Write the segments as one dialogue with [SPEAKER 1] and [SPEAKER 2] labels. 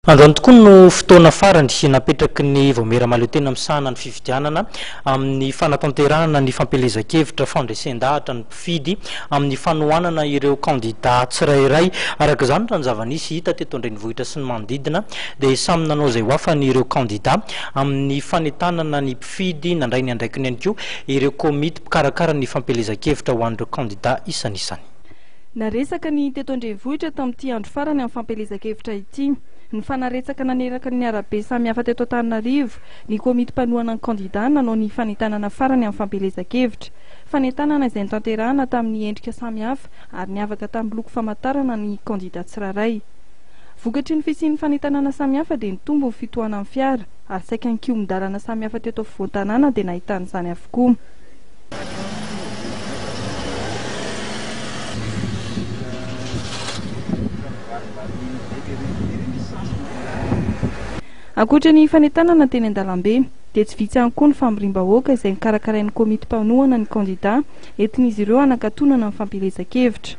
[SPEAKER 1] Androany tokoa no fotoana farany napetraky ny vomera maleo tena misahana ny fifidianana amin'ny fanatanterahana ny fampelezan-kevitra fandresen-dahatra ny mpifidy amin'ny fanohanana ireo kandida tsirairay. Araka izany raha ny zava-nisy hita teto an-drenivohitra sy ny manodidina dia samy nanao izay ho afany ireo kandida amin'ny fanentanana ny mpifidy nandray ny andraikiny ihany koa ireo komity mpikarakara ny fampelezan-kevitra ho an'ireo kandida isan'isany.
[SPEAKER 2] Naresaka ny teto an-drenivohitra tamin'ity andro farany amin'ny fampelezan-kevitra ity. Ny fanaretsaka naneraka ny arabe samihafa teto Antananarivo, ny komity mpanohana ny kandida nanao ny fanentanana farany amin'ny fampelezan-kevitra. Fanentanana izay notanterahana tamin'ny endrika samihafa ary niavaka tamin'ny loko famantarana ny kandida tsirairay. Vokatry ny fisian'ny fanentanana samihafa dia nitombo ny fitohanan'ny fiara ary saika ny kiomidalana samihafa teto afovoan-tanàna dia nahitana izany avokoa. Ankoatra ny fanentanana teny an-dalambe dia tsy vitsy ihany koa ny famoriam-bahoaka izay nikarakarain'ny komity mpanohana ny kandida entin'izy ireo hanakatonana ny fampelezan-kevitra.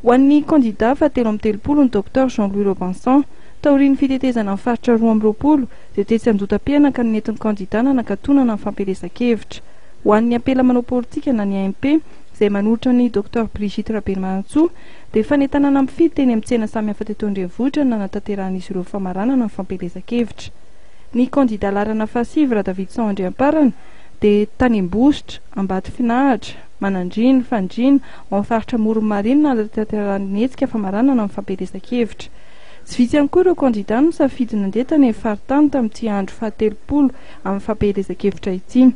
[SPEAKER 2] Ho an'ny kandida fahatelo amby telopolo ny Dr Jean-Louis Robinson taorian'ny fitetezana amin'ny faritra 12 dia tetsy anjota-piana ka nentin'ny kandida nanakatonana ny fampelezan-kevitra. Ho an'ny apela manao politika na ny AMP izay manolotra ny Dr Brigitte Rabenmahantsoa dia fanentanana mpifidy teny amin'ny tsena samihafa teto an-drenivohitra nanatanteran'izy ireo famaranana ny fampelezan-kevitra. Ny kandida larana fahasivy Ra David Andriamparana dia tany Ambositra, Ambatofinahitra, Manandrina, Fandrina ao amin'ny faritra Moromarinina nanatanterahany hetsika famaranana ny fampelezan-kevitra. Tsy vitsy ihany koa ireo kandida no safidy nandeha tany amin'ny faritany tamin'ity andro fahatelopolo amin'ny fampelezan-kevitra ity.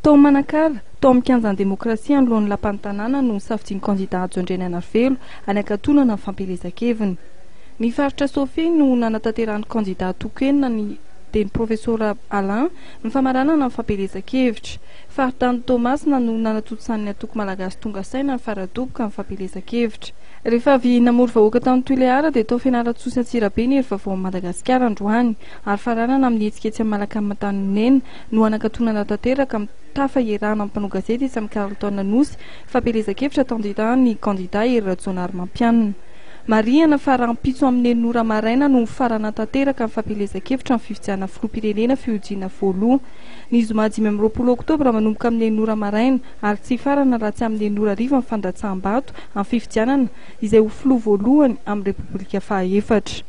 [SPEAKER 2] Tao Manakara, tao amin'ny kianjan'ny demokrasia anoloan'ny lapan'ny tanàna no safidian'ny kandida Ajo Andreny Anarvelo hanakatonana ny fampelezan-keviny. Ny faritra Sofia no nanatanterahany kandida Tokenina ny teny profesora Alain ny famaranana ny fampelezan-kevitra. Faritany Tomasina no nanatotsan'ny atoko malagasy tonga saina ny faradoboka ny fampelezan-kevitra. Rehefa avy namory vahoaka tamin'ny Toliara dia tao Fianarantsoa Antsirabe ny hery vaovao Madagasikara androany ary faranana amin'ny etsiketsy amin'ny Malaka Matanonena no hanakatonana tanteraka tafa iarahana amin'ny mpanao gazety etsy amin'ny Carlton Nosy fampelezan-kevitra kandida ny kandida Hery Rajonary Mampianina. Mariana Farampitso amin'ny Nora Maraina no farana tanteraka ny fampelezan-kevitra ny fifidianana filoham-pirenena fihojiana voaloha. Ny zoma 20 Oktobra manomboka amin'ny Nora Maraina ary tsy farana raha tsy amin'ny Nora Riva ny fandatsaham-bato amin'ny fifidianana izay ho filoha voalohany amin'ny Repoblika faha-efatra.